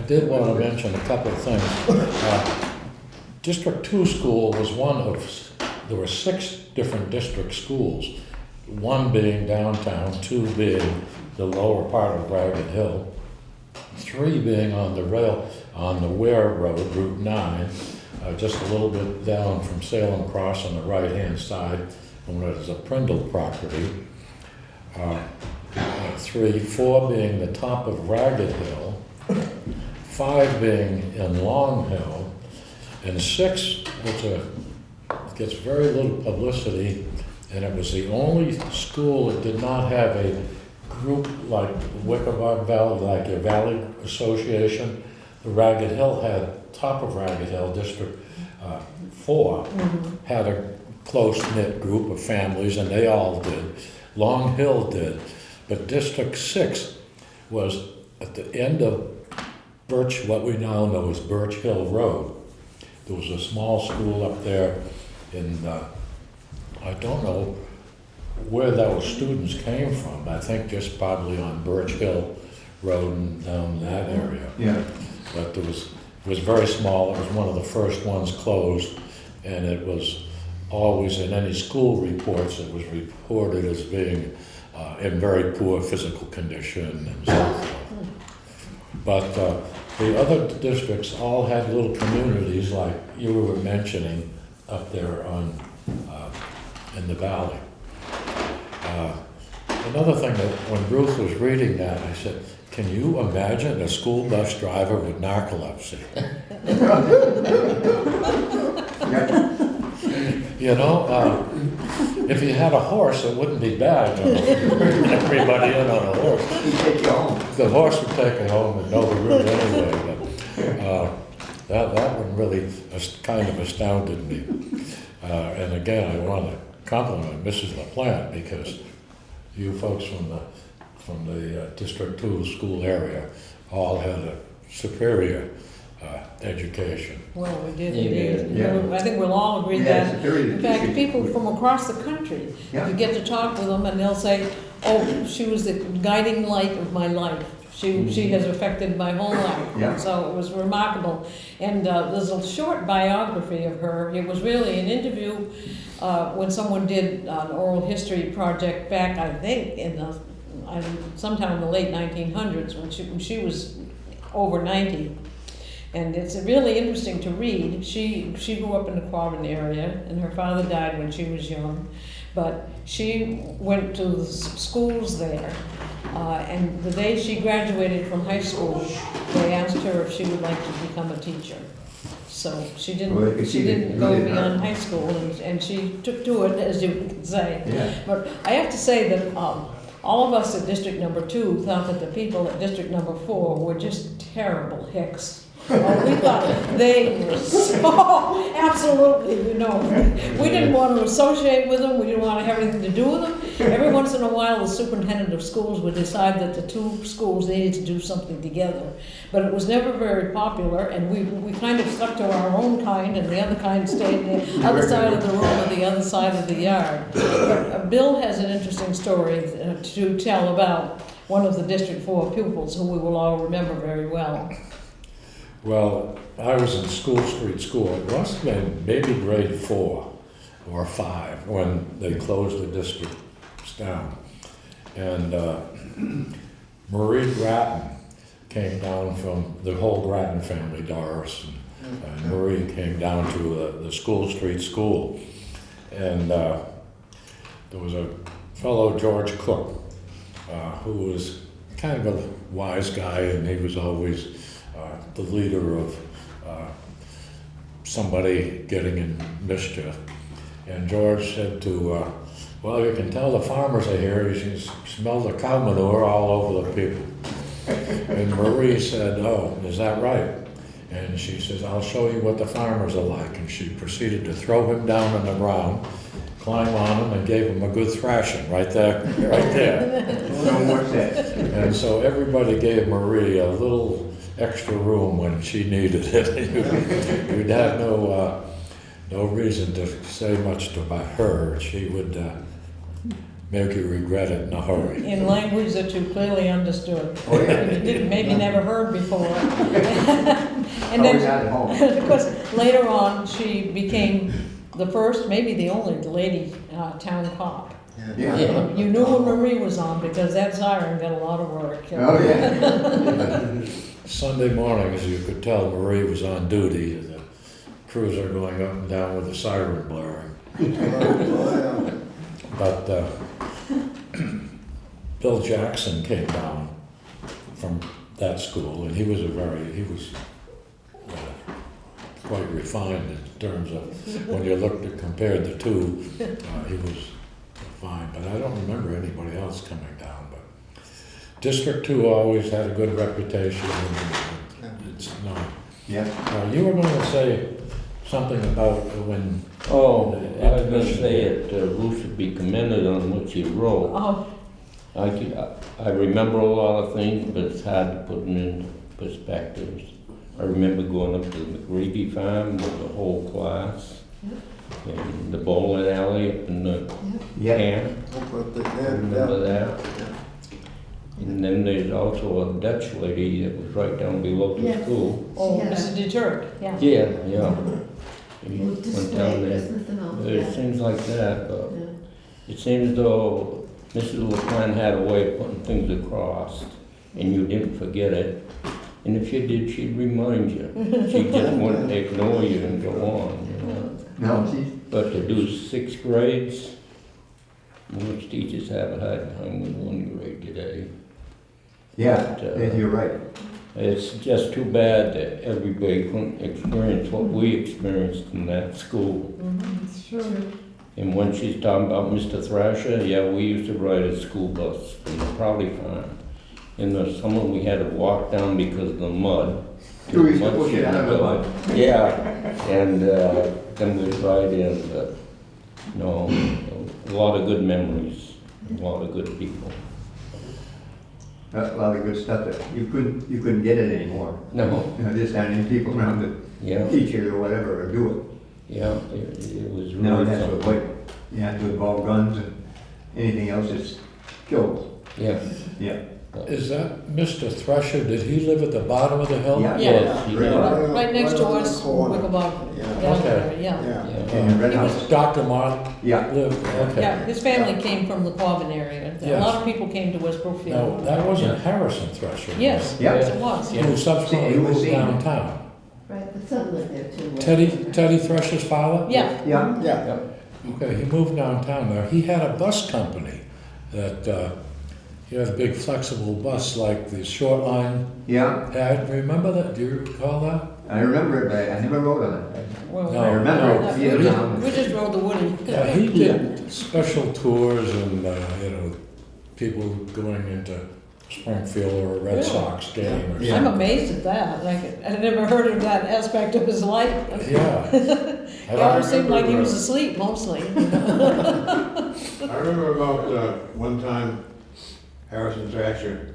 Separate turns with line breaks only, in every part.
did want to mention a couple of things. District 2 school was one of, there were 6 different district schools, 1 being downtown, 2 being the lower part of Ragged Hill, 3 being on the rail, on the Ware Road, Route 9, just a little bit down from Salem Cross on the right-hand side, and there's a Prindle property. 3, 4 being the top of Ragged Hill, 5 being in Long Hill, and 6, which gets very little publicity, and it was the only school that did not have a group like Wickabog Valley, like a Valley Association. The Ragged Hill had, top of Ragged Hill, District 4, had a close-knit group of families, and they all did. Long Hill did. But District 6 was at the end of what we now know as Birch Hill Road. There was a small school up there in, I don't know where those students came from. I think just probably on Birch Hill Road and down that area.
Yeah.
But it was very small. It was one of the first ones closed, and it was always in any school reports, it was reported as being in very poor physical condition and so forth. But the other districts all had little communities like you were mentioning up there on in the valley. Another thing that when Ruth was reading that, I said, can you imagine a school bus driver with narcolepsy? You know, if you had a horse, it wouldn't be bad. You know, everybody in on a horse.
He'd take you home.
The horse would take you home and know the route anyway. But that one really kind of astounded me. And again, I want to compliment Mrs. LaPlante because you folks from the District 2 school area all had a superior education.
Well, we did
Yeah,
indeed.
yeah.
I think we'll all agree
Yeah,
that.
superior
In fact,
education.
people from across the country,
Yeah.
you get to talk with them and they'll say, oh, she was the guiding light of my life. She has affected my whole life.
Yeah.
So it was remarkable. And there's a short biography of her. It was really an interview when someone did an oral history project back, I think, sometime in the late 1900s when she was over 90. And it's really interesting to read. She grew up in the Quabbin area, and her father died when she was young. But she went to the schools there, and the day she graduated from high school, they asked her if she would like to become a teacher. So she didn't.
Well, they could see
She
that
didn't
you
go
really
beyond
not.
high school, and she took to it, as you can say.
Yeah.
But I have to say that all of us at District Number 2 thought that the people at District Number 4 were just terrible hicks. We thought they were so, absolutely, we didn't want to associate with them, we didn't want to have anything to do with them. Every once in a while, the superintendent of schools would decide that the 2 schools needed to do something together. But it was never very popular, and we kind of stuck to our own kind, and the other kind stayed the other side of the room or the other side of the yard. But Bill has an interesting story to tell about one of the District 4 pupils who we will all remember very well.
Well, I was in School Street School. It must have been maybe grade 4 or 5 when they closed the districts down. And Marie Grattan came down from the whole Grattan family, Doris and Marie came down to the School Street School. And there was a fellow, George Cook, who was kind of a wise guy, and he was always the leader of somebody getting in mischief. And George said to, well, you can tell the farmers are here, you can smell the cow manure all over the people. And Marie said, oh, is that right? And she says, I'll show you what the farmers are like. And she proceeded to throw him down on the ground, climb on him, and gave him a good thrashing right there, right there.
No more that.
And so everybody gave Marie a little extra room when she needed it. You'd have no reason to say much about her. She would make you regret it in a hurry.
In language that you clearly understood.
Oh, yeah.
And you didn't, maybe never heard before. And
Probably
then,
not at home.
of course, later on, she became the first, maybe the only lady town cop.
Yeah.
You knew when Marie was on because that siren got a lot of work.
Oh, yeah.
Sunday mornings, you could tell Marie was on duty, and the crews are going up and down with the siren blaring. But Bill Jackson came down from that school, and he was quite refined in terms of, when you looked at, compared the two, he was fine, but I don't remember anybody else coming down. But District 2 always had a good reputation, and it's not.
Yeah.
You were going to say something about when.
Oh, I was gonna say that Ruth should be commended on what she wrote.
Oh,
I remember a lot of things, but it's hard to put them in perspectives. I remember going up to the McGreevy farm with the whole class, and the bowling alley up in the camp. Remember that? And then there's also a Dutch lady that was right down below the school.
oh,
Yeah.
Mrs. DeTurk, yeah.
Yeah. We went down there. There's things like that, but it seems though Mrs. LaPlante had a way of putting things across, and you didn't forget it. And if you did, she'd remind you. She just wouldn't ignore you and go on, you know.
No, she's,
But to do 6 grades, most teachers have a hard time with 1 grade today.
yeah,
But,
you're right.
It's just too bad that everybody couldn't experience what we experienced in that school.
It's true.
And when she's talking about Mr. Thrasher, yeah, we used to ride a school bus from the Proudy Farm. In the summer, we had to walk down because of the mud.
We used to push it out of the mud.
Yeah, and then we'd ride in, but, no, a lot of good memories, a lot of good people.
That's a lot of good stuff that you couldn't get it anymore.
No,
You know, just having people around to
yeah,
teach it or whatever, or do
yeah, it was
it. No,
really
that's what,
something.
you have to involve guns and anything else that's kills.
Yeah.
Yeah.
Is that Mr. Thresher, did he live at the bottom of the hill?
Yeah.
Yes, he
Right.
did.
Right next to
on the
us,
corner.
Wicklebug,
Yeah.
down
Okay.
there, yeah.
Yeah.
And Red
He was-
House.
Dr. Mark
Yeah.
lived, okay.
Yeah, his family came from the Quabbin area. A
Yes.
lot of people came to West
No,
Brookfield.
that wasn't Harrison Thresher. was
Yes,
it?
Yeah.
yes, it was.
Who subsequently
He was
moved
senior.
downtown.
Right, the son lived there too.
Teddy Thresher's father?
Yeah,
Yeah.
Yeah,
Okay, he moved downtown there. He had a bus company that, he had a big flexible bus like the short line
Yeah.
had. Remember that? Do you recall that?
I remember it, but I never wrote on it.
well,
No.
I remember
we
it. See it now.
just rode the Woody.
Yeah, he did special tours and, people going into Springfield or a Red
Really?
Sox game or
Yeah.
I'm
something.
amazed at that. Like, I never heard of that aspect of his life.
Yeah.
He always seemed like he was asleep mostly.
I remember about one time, Harrison Thrasher,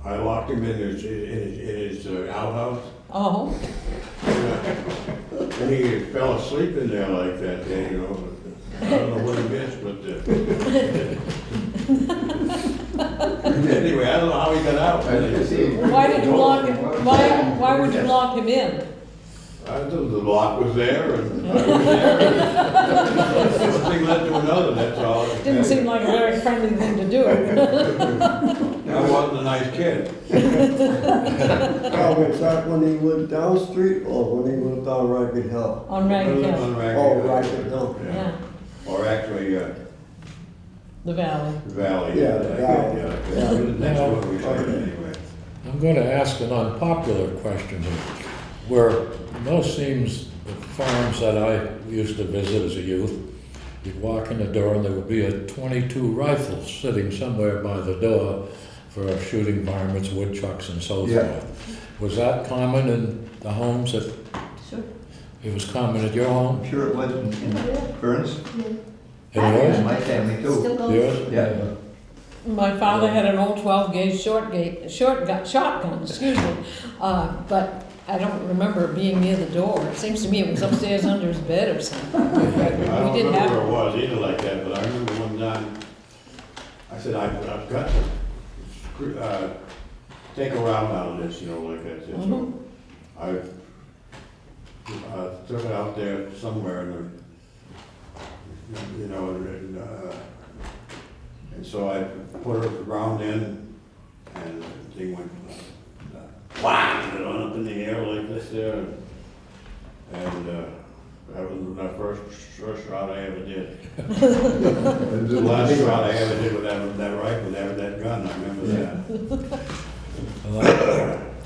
I locked him in his outhouse,
Oh,
and he fell asleep in there like that day, you know. I don't know what he missed, but anyway, I don't know how he got out.
why did you lock him? Why would you lock him in?
The lock was there, and I was there. One thing led to another, that's all.
Didn't seem like a very friendly thing to do.
I wasn't a nice kid.
oh, was that when he lived down street or when he lived on Ragged Hill?
On Ragged Hill,
On Ragged
Oh,
Hill.
Ragged Hill.
yeah,
Or actually,
the valley.
Valley.
Yeah, the Valley.
Yeah, that's what we started anyway.
I'm going to ask an unpopular question here. Where most seems the farms that I used to visit as a youth, you'd walk in the door and there would be a .22 rifle sitting somewhere by the door for shooting varmints, woodchucks, and so
Yeah.
forth. Was that common in the homes that,
Sure.
it was common at your home?
I'm sure it was in Burns.
It
And
was?
my family too.
Still goes.
Yours?
Yeah.
My father had an old 12-gauge shotgun, excuse me, but I don't remember it being near the door. It seems to me it was upstairs under his bed or something.
I don't
We did
remember
have
where it was either like that, but I remember one time, I said, I've got to take a route out of this, you know, like that. So I took it out there somewhere and, you know, and so I put it ground in and the thing went, wham, it went up in the air like this there. And that was my first shot I ever did. The last shot I ever did with that rifle, that gun, I remember that.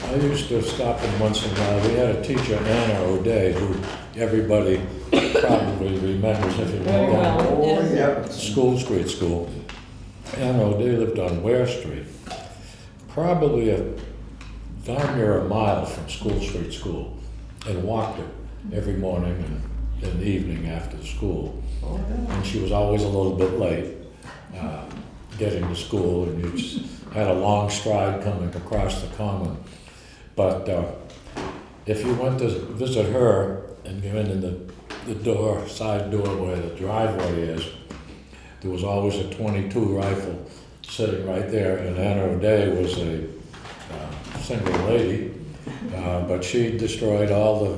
And I used to stop in once in a while. We had a teacher, Anna O'Day, who everybody probably remembers if you
Very
went down
well.
Oh,
Yes.
yeah.
School Street School. Anna O'Day lived on Ware Street, probably darn near a mile from School Street School, and walked it every morning and evening after school. And she was always a little bit late getting to school, and you just had a long stride coming across the common. But if you went to visit her and you went in the door, side door where the driveway is, there was always a .22 rifle sitting right there, and Anna O'Day was a single lady, but she destroyed all the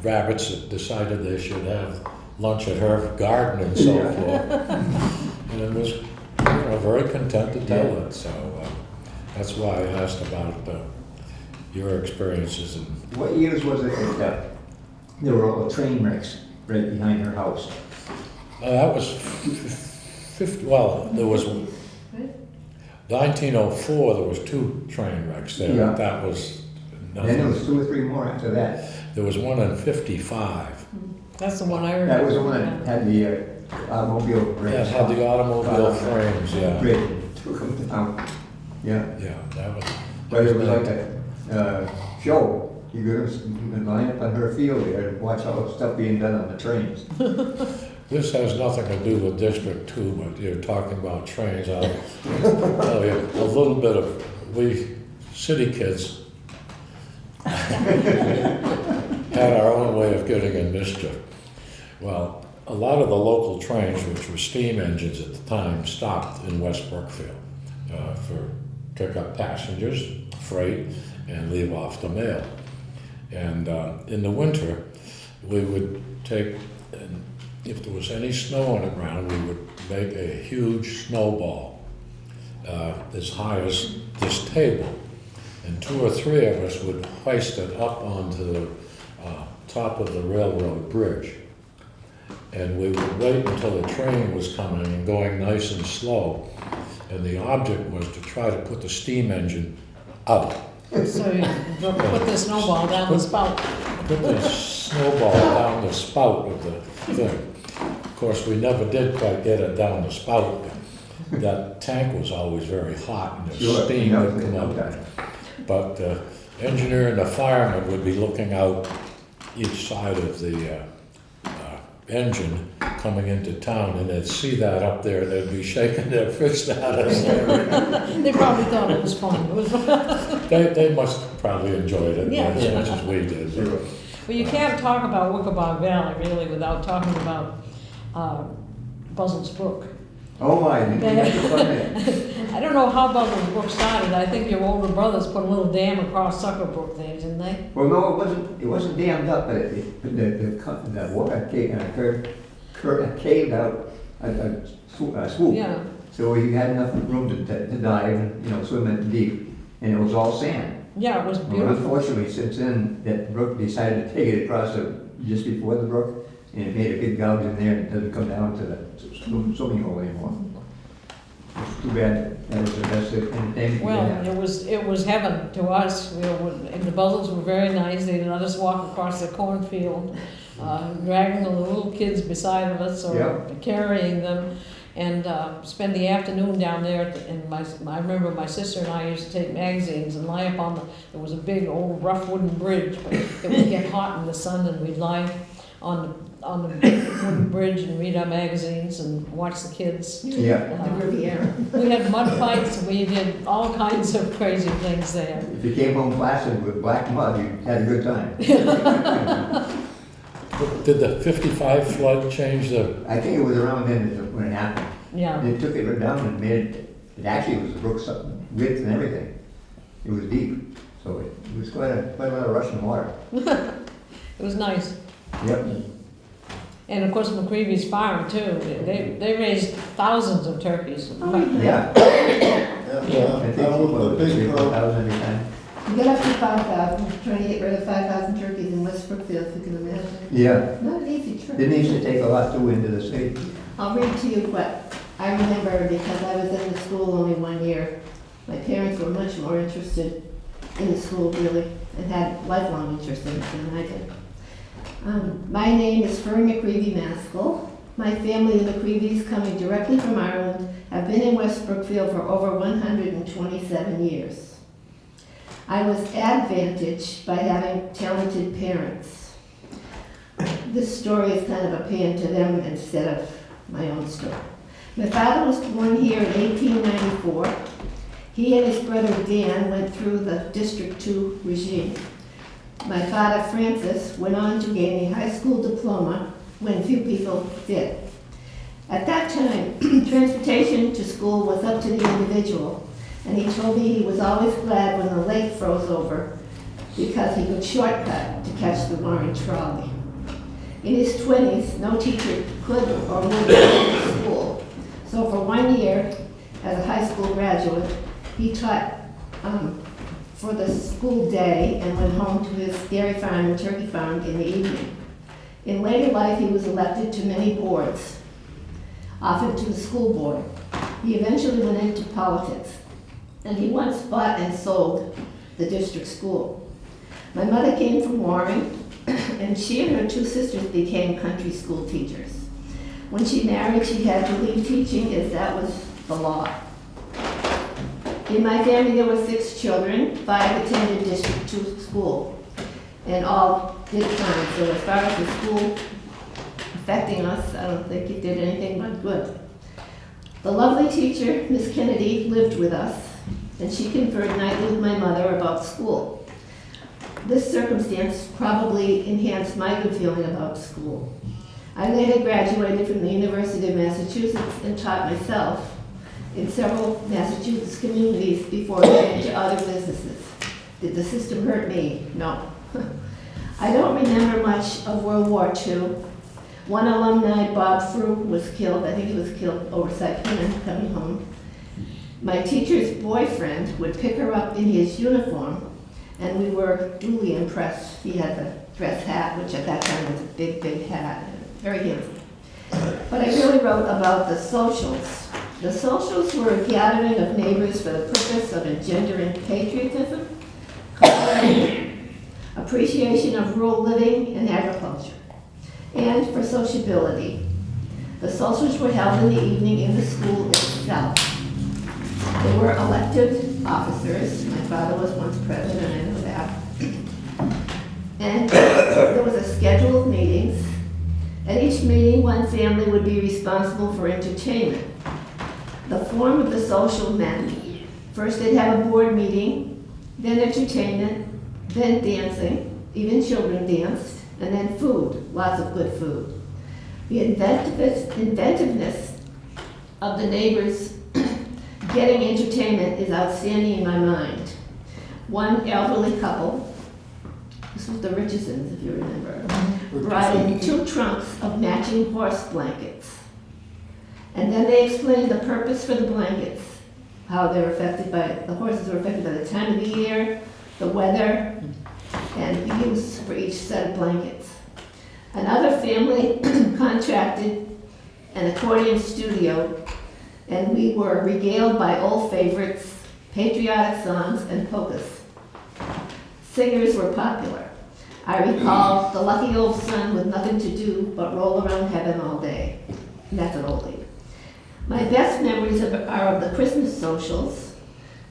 rabbits that decided they should have lunch at her garden and so forth. And it was, you know, very content to tell it, so that's why I asked about your experiences. And
What years was it that there were all the train wrecks right behind her house?
that was 50, well, there was 1904, there was 2 train wrecks there.
Yeah.
That was
Then there
nothing.
was 2 or 3 more after that.
There was one in 55.
That's the one I remember.
That was the one that had the automobile
Yeah,
brakes.
it had the automobile frames, yeah.
Bridge, took them down. Yeah,
Yeah, that was.
but it was like a show. You go and line up on her field there and watch all the stuff being done on the trains.
This has nothing to do with District 2, but you're talking about trains. I'll tell you a little bit of, we city kids had our own way of getting in mischief. Well, a lot of the local trains, which were steam engines at the time, stopped in West Brookfield for pick up passengers, freight, and leave off the mail. And in the winter, we would take, and if there was any snow on the ground, we would make a huge snowball as high as this table. And 2 or 3 of us would hoist it up onto the top of the railroad bridge. And we would wait until the train was coming and going nice and slow. And the object was to try to put the steam engine out.
So you put the snowball down the spout.
Put the snowball down the spout of the thing. Of course, we never did quite get it down the spout. That tank was always very hot and the
Sure,
steam
yeah,
would come
yeah,
out.
okay.
But the engineer and the fireman would be looking out each side of the engine coming into town, and they'd see that up there, they'd be shaking their fist at us.
They probably thought it was fun. It was
They must have probably enjoyed it
Yeah.
as much as we did.
Sure.
But you can't talk about Wickabog Valley really without talking about Buzzards Brook.
Oh my, didn't you have to fun there?
I don't know how Buzzards Brook started. I think your older brothers put a little dam across Sucker Brook there, didn't they?
Well, no, it wasn't dammed up, but the water caved out a swoop.
Yeah.
So we had enough room to dive and, you know, swim in deep, and it was all sand.
Yeah, it was
Well,
beautiful.
unfortunately, since then, that brook decided to take it across just before the brook, and it made a big gouge in there, and it doesn't come down to the swimming hole anymore. It's too bad, that was the best entertainment we
Well,
had.
it was heaven to us. And the Buzzards were very nice. They let us walk across the cornfield, dragging the little kids beside of us or
Yeah.
carrying them, and spend the afternoon down there. And I remember my sister and I used to take magazines and lie up on there was a big old rough wooden bridge, but it would get hot in the sun, and we'd lie on the wooden bridge and read our magazines and watch the kids.
Yeah,
The Riviera.
We had mud fights, we did all kinds of crazy things there.
if you came home plastered with black mud, you had a good time.
Did the 55 flood change the,
I think it was around then when it happened.
Yeah,
And it took it right down and made it actually was the brook's width and everything. It was deep, so it was quite a lot of rushing water.
it was nice.
Yep.
And of course, McCreevy's farm too, they raised thousands of turkeys.
Yeah.
Yeah,
I think
that was
about
the big
3,000 every time.
We got up to 5,000, trying to get rid of 5,000 turkeys in West Brookfield, if you can imagine.
Yeah.
Not an easy trip.
Didn't used to take a lot too into the state.
I'll read to you what I remember because I was in the school only 1 year. My parents were much more interested in the school really and had lifelong interest in it than I did. My name is Fern McCreevy Maskell. My family, the McCreevys, coming directly from Ireland, have been in West Brookfield for over 127 years. I was advantaged by having talented parents. This story is kind of a pan to them instead of my own story. My father was born here in 1894. He and his brother Dan went through the District 2 regime. My father, Francis, went on to gain a high school diploma when few people did. At that time, transportation to school was up to the individual, and he told me he was always glad when the lake froze over because he could shortcut to catch the Warren trolley. In his 20s, no teacher could or would go to school, so for 1 year, as a high school graduate, he taught for the school day and went home to his dairy farm and turkey farm in the evening. In later life, he was elected to many boards, often to the school board. He eventually went into politics, and he once bought and sold the district school. My mother came from Warren, and she and her 2 sisters became country school teachers. When she married, she had to leave teaching as that was the law. In my family, there were 6 children, 5 attended District 2 school, and all did fine. So as far as the school affecting us, I don't think it did anything but good. The lovely teacher, Miss Kennedy, lived with us, and she conferred nightly with my mother about school. This circumstance probably enhanced my good feeling about school. I later graduated from the University of Massachusetts and taught myself in several Massachusetts communities before getting to other businesses. Did the system hurt me? No. I don't remember much of World War II. One alumni, Bob Frew, was killed. I think he was killed over Saipan coming home. My teacher's boyfriend would pick her up in his uniform, and we were duly impressed. He had the dress hat, which at that time was a big, big hat, very handsome. But I really wrote about the socials. The socials were a gathering of neighbors for the purpose of engendering patriotism, appreciation of rural living and agriculture, and for sociability. The socials were held in the evening in the school itself. There were elected officers. My father was once president, I know that. And there was a schedule of meetings. At each meeting, one family would be responsible for entertainment. The form of the social meant first they'd have a board meeting, then entertainment, then dancing, even children danced, and then food, lots of good food. The inventiveness of the neighbors getting entertainment is outstanding in my mind. One elderly couple, this was the Richardsons, if you remember, brought in 2 trunks of matching horse blankets. And then they explained the purpose for the blankets, how they're affected by, the horses were affected by the time of the year, the weather, and the use for each set of blankets. Another family contracted an accordion studio, and we were regaled by old favorites, patriotic songs, and polkas. Singers were popular. I recall the lucky old son with nothing to do but roll around heaven all day. And that's an oldie. My best memories are of the Christmas socials,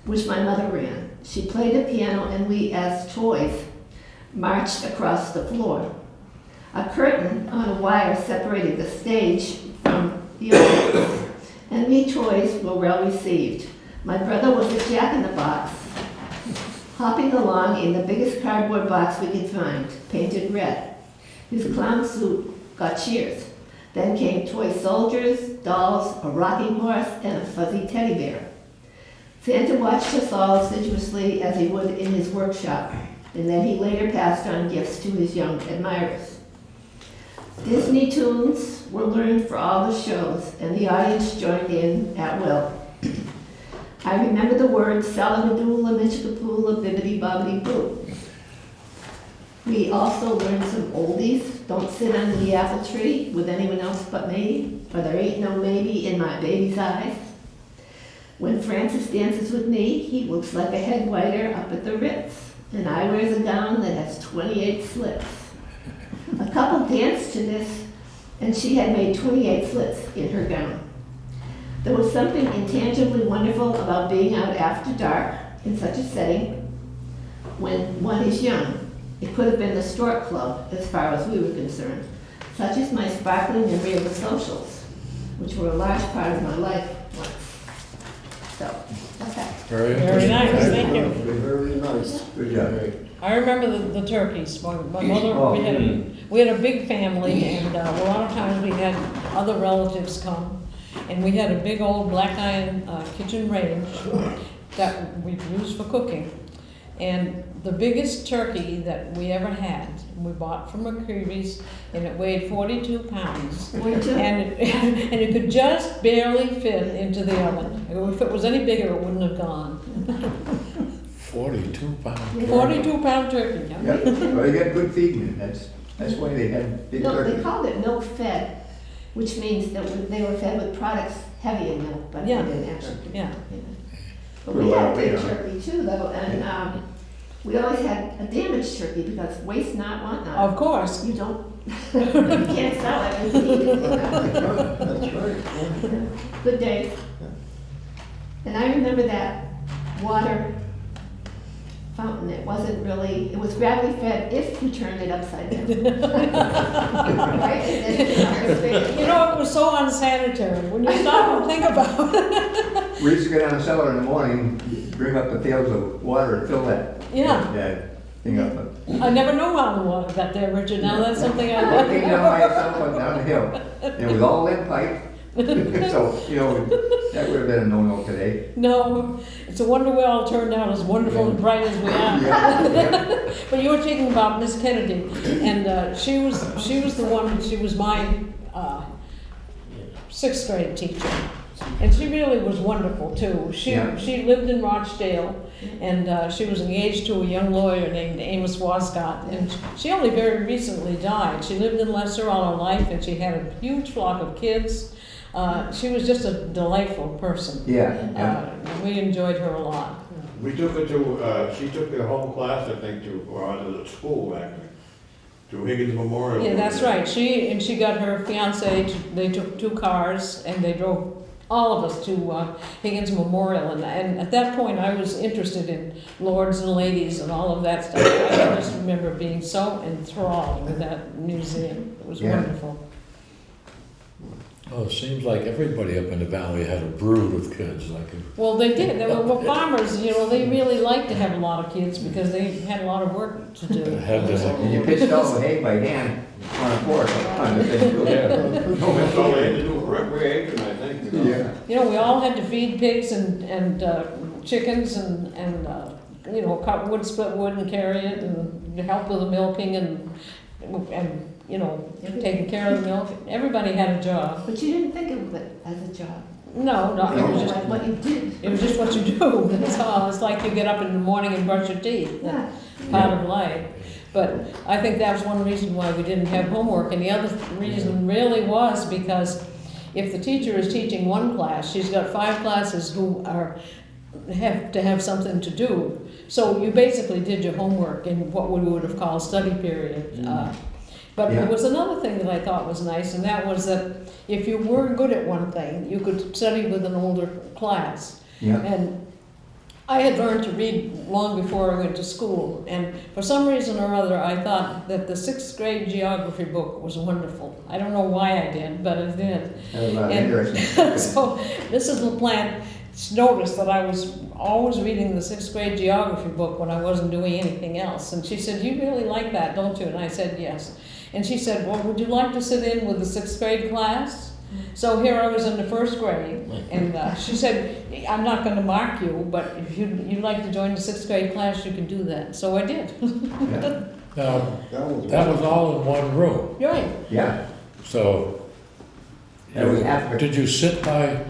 which my mother ran. She played the piano, and we, as toys, marched across the floor. A curtain on a wire separated the stage from the audience, and we toys were well received. My brother was a jack-in-the-box, hopping along in the biggest cardboard box we could find, painted red. His clown suit got cheers. Then came toy soldiers, dolls, a rocking horse, and a fuzzy teddy bear. Santa watched us all assiduously as he would in his workshop, and then he later passed on gifts to his young admirers. Disney tunes were learned for all the shows, and the audience joined in at will. I remember the words Salamadoola, Michikapoola, Bibbidi Bobbidi Boo. We also learned some oldies, Don't Sit Under the Apple Tree with Anyone Else But Me, or There Ain't No Maybe in My Baby's Eyes. When Francis dances with me, he looks like a head waiter up at the Ritz, and I wears a gown that has 28 slits. A couple danced to this, and she had made 28 slits in her gown. There was something intangibly wonderful about being out after dark in such a setting when one is young. It could have been the Stork Club, as far as we were concerned, such as my sparkling memory of the socials, which were a large part of my life once. So, okay.
Very
Very
interesting.
nice, thank you.
Very nice.
Good job.
I remember the turkeys. My mother,
Oh,
we had a big family, and a lot of times we had other relatives come. And we had a big old black iron kitchen range that we used for cooking. And the biggest turkey that we ever had, we bought from McCreery's, and it weighed 42 pounds.
42?
And it could just barely fit into the oven. If it was any bigger, it wouldn't have gone.
42 pounds.
42-pound turkey, yeah.
Yeah, well, they got good feeding, that's why they had big
No, they
turkeys.
called it milk fed, which means that they were fed with products heavy in milk, but they
Yeah.
didn't actually.
Yeah.
But
Put a
we
lot
had
of
big
weight on it.
turkey too, though, and we always had a damaged turkey because waste not, want not.
Of course.
You don't, you can't sell it and eat it.
That's right.
Good days. And I remember that water fountain, it wasn't really, it was gravity fed if you turned it upside down. Right? And then,
You know, it was so unsanitary. When you stop and think about it.
We used to go down the cellar in the morning, bring up the pails of water and fill that.
Yeah.
That thing up.
I never knew how the water got there, Richard. Now that's something I
I came down by
learned.
itself and down the hill, and it was all lead pipe. So, you know, that would have been a no-no today.
No, it's a wonder we all turned out as wonderful and bright as we are.
Yeah,
But you were talking about Miss Kennedy, and she was the one. She was my sixth grade teacher, and she really was wonderful too.
Yeah.
She lived in Rochdale, and she was engaged to a young lawyer named Amos Wascott, and she only very recently died. She lived in Leicester all her life, and she had a huge flock of kids. She was just a delightful person.
yeah.
We enjoyed her a lot.
We took her to, she took her home class, I think, to the school, actually, to Higgins Memorial.
Yeah, that's right. She got her fiance. They took 2 cars and they drove all of us to Higgins Memorial. And at that point, I was interested in lords and ladies and all of that stuff. I just remember being so enthralled with that museum. It was
Yeah.
wonderful.
Oh, it seems like everybody up in the valley had a brood of kids, like.
Well, they did. They were farmers. You know, they really liked to have a lot of kids because they had a lot of work to do.
Had to
And you pitched all the hay by hand on a fork, kind of thing.
That's all they had to do for recreation, I think. You know.
Yeah.
You know, we all had to feed pigs and chickens and you know, cut wood, split wood and carry it and help with the milking and you know, taking care of the milk. Everybody had a job.
But you didn't think of it as a job.
No, it was just,
Like what you did.
it was just what you do. That's all. It's like you get up in the morning and brush your teeth.
Yeah.
Part of life. But I think that was one reason why we didn't have homework. And the other reason really was because if the teacher is teaching one class, she's got 5 classes who have to have something to do. So you basically did your homework in what we would have called study period. But
Yeah.
there was another thing that I thought was nice, and that was that if you were good at one thing, you could study with an older class.
Yeah.
And I had learned to read long before I went to school, and for some reason or other, I thought that the 6th grade geography book was wonderful. I don't know why I did, but I did.
That was
And
interesting.
so Mrs. LaPlante noticed that I was always reading the 6th grade geography book when I wasn't doing anything else. And she said, "You really like that, don't you?" And I said, "Yes." And she said, well, would you like to sit in with the sixth grade class? So here I was in the first grade, and she said, I'm not gonna mark you, but if you'd like to join the sixth grade class, you can do that. So I did.
Yeah,
Now,
That
that was all in one room,
Right.
yeah.
so.
That was after.
Did you sit by,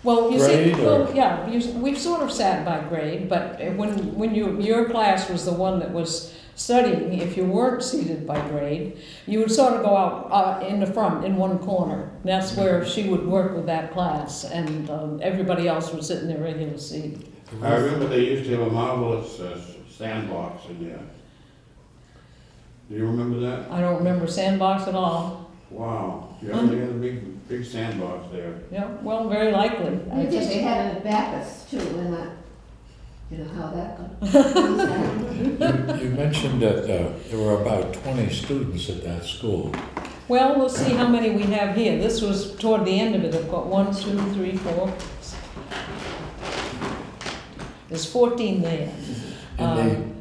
Well, you see,
Grade or-
well, yeah, we've sort of sat by grade, but when your class was the one that was studying, if you weren't seated by grade, you would sort of go out in the front, in one corner. That's where she would work with that class, and everybody else would sit in their regular seat.
I remember they used to have a marvelous sandbox in there. Do you remember that?
I don't remember sandbox at all.
Wow, yeah, they had a big sandbox there.
Yeah, well, very likely.
They did, they had a Bacchus too, and you know how that goes.
you mentioned that there were about 20 students at that school.
Well, we'll see how many we have here. This was toward the end of it. I've got 1, 2, 3, 4. There's 14 there.
In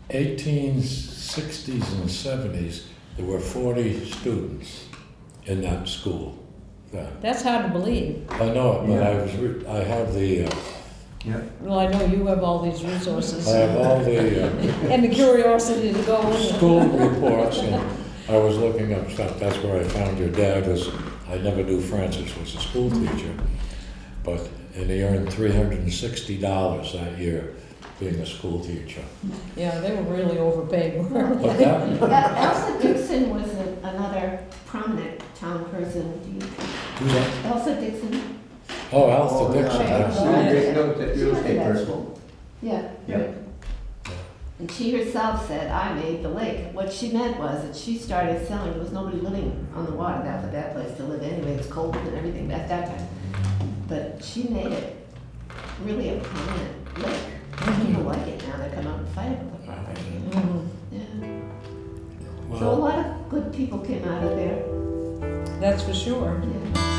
the 1860s and 70s, there were 40 students in that school. Yeah.
That's hard to believe.
I know it, but
Yeah.
I have the,
Yeah,
Well, I know you have all these resources
I have all the
and the curiosity to go in.
school reports, and I was looking up stuff. That's where I found your dad was, I never knew Francis was a school teacher, and he earned $360 that year being a school teacher.
Yeah, they were really overpaid.
But that,
Elsa Dixon was another prominent town person.
who's that?
Elsa Dixon.
Oh, Alpha
Oh, yeah.
Dixon,
Right.
yes.
she was a great real
She went to
estate
that
person.
school. Yeah.
Yeah.
right. And she herself said, I made the lake. What she meant was that she started selling, there was nobody living on the water. That was a bad place to live anyway, it's cold and everything at that time. But she made it really a prominent lake. People like it now, they come out and fight about the property.
Mhm.
Yeah. So a
Well,
lot of good people came out of there.
That's for sure.
Yeah.